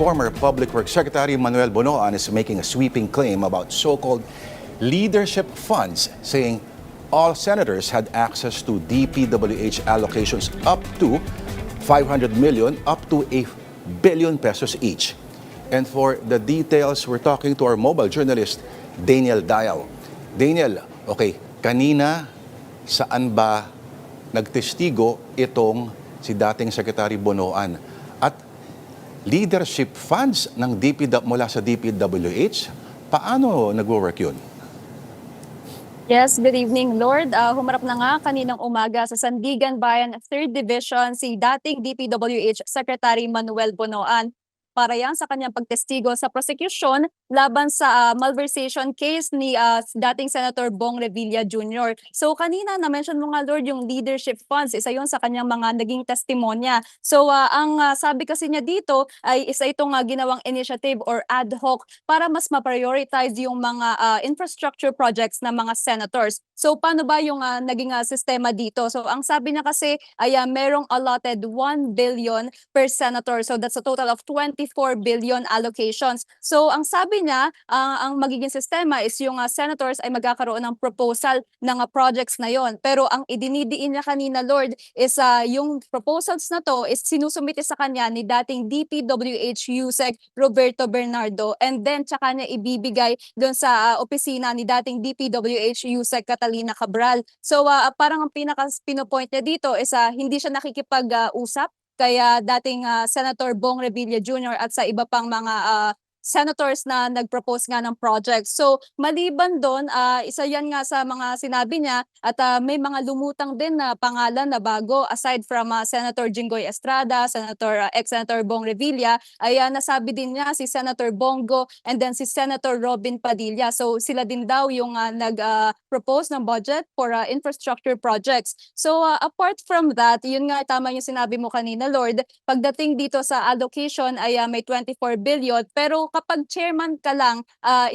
former Public Works Secretary Manuel Bonoan is making a sweeping claim about so-called leadership funds, saying all senators had access to DPWH allocations up to 500 million up to a billion pesos each. And for the details, we're talking to our mobile journalist, Daniel Diao. Daniel, okay, kanina saan ba nagtestigo itong si dating Secretary Bonoan? At leadership funds ng mula sa DPWH, paano nagwo-work yun? Yes, good evening, Lord. Humarap na nga kaninang umaga sa Sandigan Bayan 3rd Division si dating DPWH Secretary Manuel Bonoan para yan sa kanyang pagtestigo sa prosecution laban sa malversation case ni dating Senator Bong Revilla Jr. So kanina na-mention mo nga, Lord, yung leadership funds, isa yon sa kanyang mga naging testimonya. So ang sabi kasi niya dito ay isa itong ginawang initiative or ad hoc para mas ma-prioritize yung mga infrastructure projects ng mga senators. So paano ba yung naging sistema dito? So ang sabi niya kasi ay merong allotted 1 billion per senator. So that's a total of 24 billion allocations. So ang sabi niya, ang magiging sistema is yung senators ay magkakaroon ng proposal ng projects na yon. Pero ang idinidiin niya kanina, Lord, is yung proposals na to is sinusumite sa kanya ni dating DPWH USEC Roberto Bernardo, and then tsaka niya ibibigay doon sa opisina ni dating DPWH USEC Catalina Cabral. So parang ang pinaka-pinopoint niya dito is hindi siya nakikipag-usap kaya dating Senator Bong Revilla Jr. at sa iba pang mga senators na nag-propose nga ng project. So maliban doon, isa yan nga sa mga sinabi niya at may mga lumutang din na pangalan na bago aside from Senator Jinggoy Estrada, ex-Senator Bong Revilla, ay nasabi din niya si Senator Bongo and then si Senator Robin Padilla. So sila din daw yung nag-propose ng budget for infrastructure projects. So apart from that, yun nga tama yung sinabi mo kanina, Lord, pagdating dito sa allocation ay may 24 billion pero kapag chairman ka lang,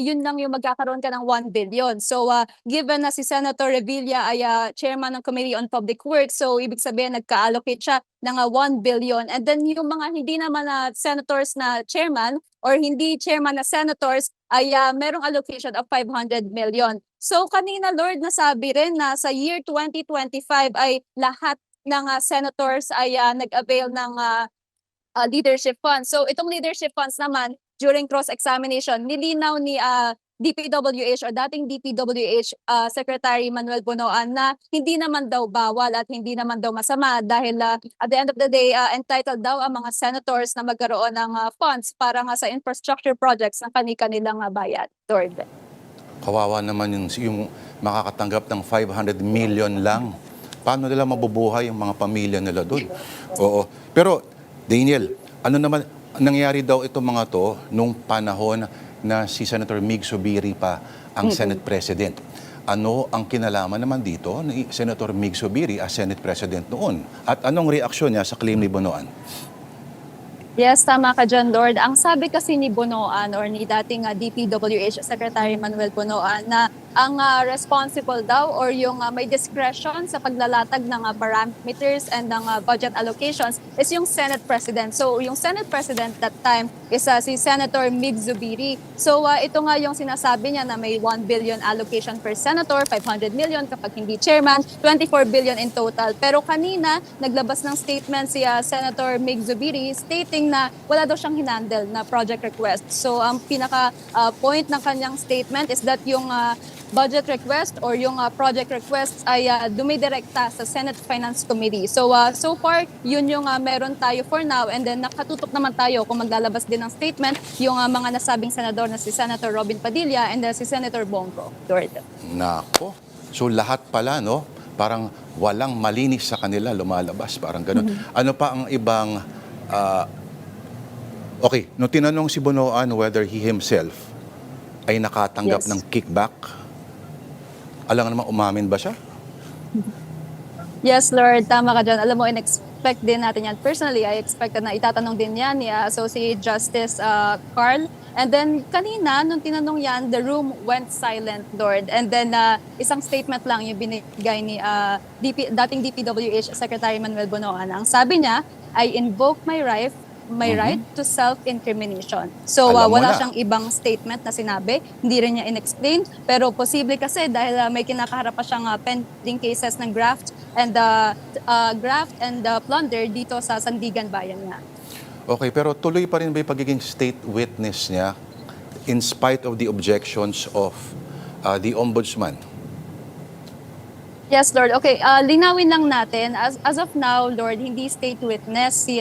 yun lang yung magkakaroon ka ng 1 billion. So given na si Senator Revilla ay chairman ng Committee on Public Works, so ibig sabihin nagka-allocate siya ng 1 billion. And then yung mga hindi naman na senators na chairman or hindi chairman na senators ay merong allocation of 500 million. So kanina, Lord, nasabi rin na sa year 2025 ay lahat ng senators ay nag-avail ng leadership funds. So itong leadership funds naman, during cross-examination, nilinaw ni DPWH o dating DPWH Secretary Manuel Bonoan na hindi naman daw bawal at hindi naman daw masama dahil at the end of the day, entitled daw ang mga senators na magkaroon ng funds para nga sa infrastructure projects ng kanilang bayan. Lord. Kawawa naman yung makakatanggap ng 500 million lang. Paano nila mabubuhay yung mga pamilya nila doon? Oo. Pero, Daniel, ano naman nangyari daw itong mga to nung panahon na si Senator Mig Zubiri pa ang Senate President? Ano ang kinalaman naman dito ni Senator Mig Zubiri as Senate President noon? At anong reaksyon niya sa claim ni Bonoan? Yes, tama ka dyan, Lord. Ang sabi kasi ni Bonoan or ni dating DPWH Secretary Manuel Bonoan na ang responsible daw or yung may discretion sa paglalatag ng parameters and ng budget allocations is yung Senate President. So yung Senate President that time is si Senator Mig Zubiri. So ito nga yung sinasabi niya na may 1 billion allocation per senator, 500 million kapag hindi chairman, 24 billion in total. Pero kanina naglabas ng statement si Senator Mig Zubiri stating na wala daw siyang hinandle na project request. So ang pinaka point ng kanyang statement is that yung budget request or yung project requests ay dumidirekta sa Senate Finance Committee. So so far, yun yung meron tayo for now, and then nakatutok naman tayo kung maglalabas din ng statement yung mga nasabing senador na si Senator Robin Padilla and si Senator Bongo. Nako. So lahat pala, no? Parang walang malinis sa kanila lumalabas. Parang ganun. Ano pa ang ibang... okay, nung tinanong si Bonoan whether he himself ay nakatanggap ng kickback, alam naman, umamin ba siya? Yes, Lord. Tama ka dyan. Alam mo, in-expect din natin yan. Personally, I expect na itatanong din yan ni Associate Justice Carl. And then, kanina, nung tinanong yan, the room went silent, Lord. And then, isang statement lang yung binigay ni dating DPWH Secretary Manuel Bonoan. Ang sabi niya, I invoke my right may right to self-incrimination. So Alam mo wala na. siyang ibang statement na sinabi, hindi rin niya in-explain, pero posible kasi dahil may kinakaharap pa siyang pending cases ng graft and plunder dito sa Sandigan Bayan niya. Okay, pero tuloy pa rin ba yung pagiging state witness niya in spite of the objections of the ombudsman? Yes, Lord. Okay, linawin lang natin. As of now, Lord, hindi state witness si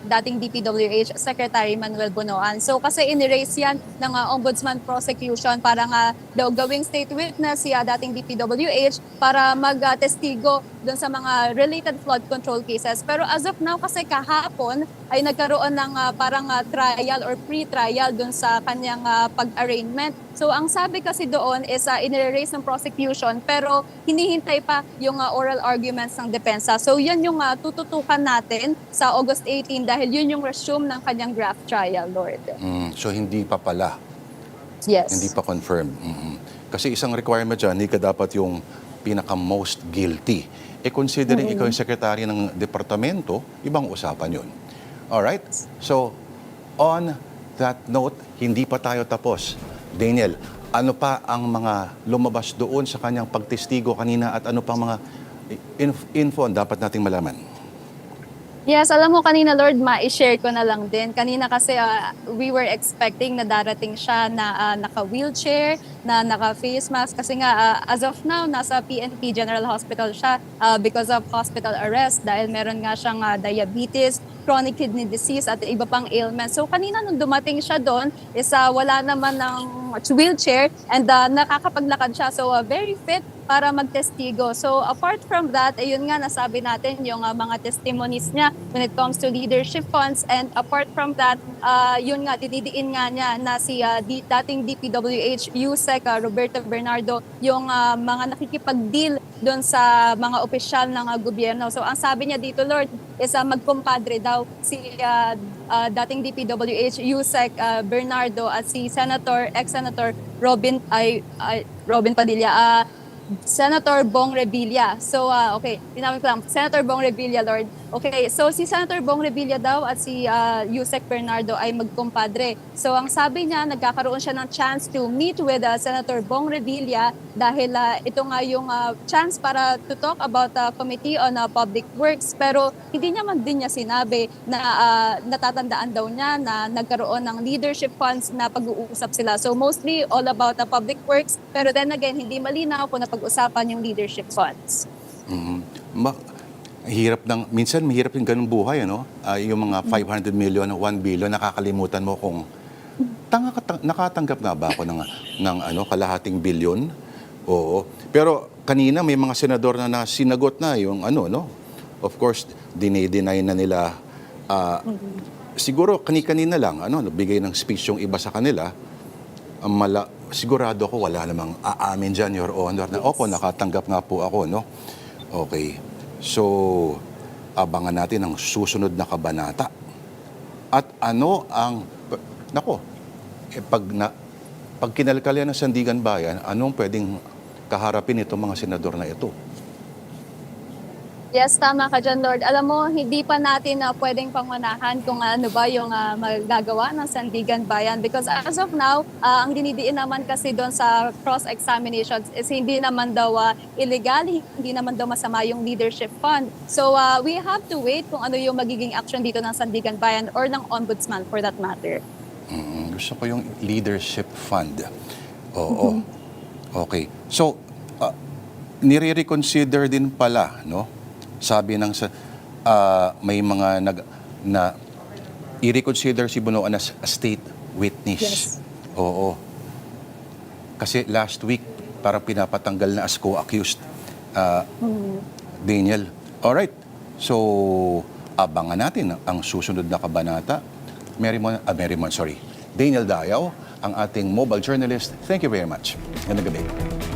dating DPWH Secretary Manuel Bonoan. So kasi in-erase yan ng Ombudsman prosecution para nga daw gawing state witness si dating DPWH para mag-testigo doon sa mga related flood control cases. Pero as of now, kasi kahapon ay nagkaroon ng parang trial or pre-trial doon sa kanyang pag-arraignment. So ang sabi kasi doon is in-erase ng prosecution pero hinihintay pa yung oral arguments ng depensa. So yan yung tututukan natin sa August 18 dahil yun yung resume ng kanyang graft trial, Lord. So hindi pa pala. Yes. Hindi pa confirmed. Kasi isang requirement dyan, hindi ka dapat yung pinaka-most guilty. Considering ikaw yung sekretary ng departamento, ibang usapan yun. Alright? So, on that note, hindi pa tayo tapos. Daniel, ano pa ang mga lumabas doon sa kanyang pagtestigo kanina at ano pa mga info ang dapat nating malaman? Yes, alam mo kanina, Lord, ma-share ko na lang din. Kanina kasi we were expecting na darating siya na naka-wheelchair, na naka-face mask. Kasi nga, as of now, nasa PNP General Hospital siya because of hospital arrest dahil meron nga siyang diabetes, chronic kidney disease at iba pang ailment. So kanina nung dumating siya doon, is wala naman ng wheelchair and nakakapaglakad siya. So very fit para magtestigo. So apart from that, ayun nga nasabi natin yung mga testimonies niya when it comes to leadership funds, and apart from that, yun nga dinidiin nga niya na si dating DPWH USEC Roberto Bernardo yung mga nakikipag-deal doon sa mga opisyal ng gobyerno. So ang sabi niya dito, Lord, is magkumpadre daw si dating DPWH USEC Bernardo at si ex-Senator Robin Padilla, Senator Bong Revilla. So, okay, tinawag ko lang, Senator Bong Revilla, Lord. Okay, so si Senator Bong Revilla daw at si Yusek Bernardo ay magkumpadre. So, ang sabi niya, nagkakaroon siya ng chance to meet with Senator Bong Revilla dahil ito nga yung chance para to talk about the Committee on Public Works. Pero hindi niya man din niya sinabi na natatandaan daw niya na nagkaroon ng leadership funds na pag-uusap sila. So, mostly all about the public works. Pero then again, hindi malinaw kung pag-usapan yung leadership funds. Minsan mahirap yung ganung buhay, ano? Yung mga 500 million, 1 billion, nakakalimutan mo kung nakatanggap na ba ako ng kalahating bilyon? Oo. Pero kanina may mga senador na sinagot na yung no? Of course, dinay-deny na nila. Siguro kanina lang, bigay ng speech yung iba sa kanila. Sigurado ko wala namang aamin dyan, Your Honor, na opo, nakatanggap nga po ako, no? Okay. So, abangan natin ang susunod na kabanata. At ano ang, pag kinalkalyan ng Sandigan Bayan, anong pwedeng kaharapin itong mga senador na ito? Yes, tama ka dyan, Lord. Alam mo, hindi pa natin pwedeng pangunahan kung ano ba yung magagawa ng Sandigan Bayan because as of now, ang dinidiin naman kasi doon sa cross-examinations is hindi naman daw illegal, hindi naman daw masama yung leadership fund. So we have to wait kung ano yung magiging action dito ng Sandigan Bayan or ng Ombudsman for that matter. Gusto ko yung leadership fund. Oo. Okay. So, nire-reconsider din pala, no? Sabi ng may mga i-reconsider si Bonoan as a state witness. Yes. Oo. Kasi last week, parang pinapatanggal na as co-accused. Daniel. Alright. So, abangan natin ang susunod na kabanata. Daniel Dayaw, ang ating mobile journalist. Thank you very much. Gandang gabi.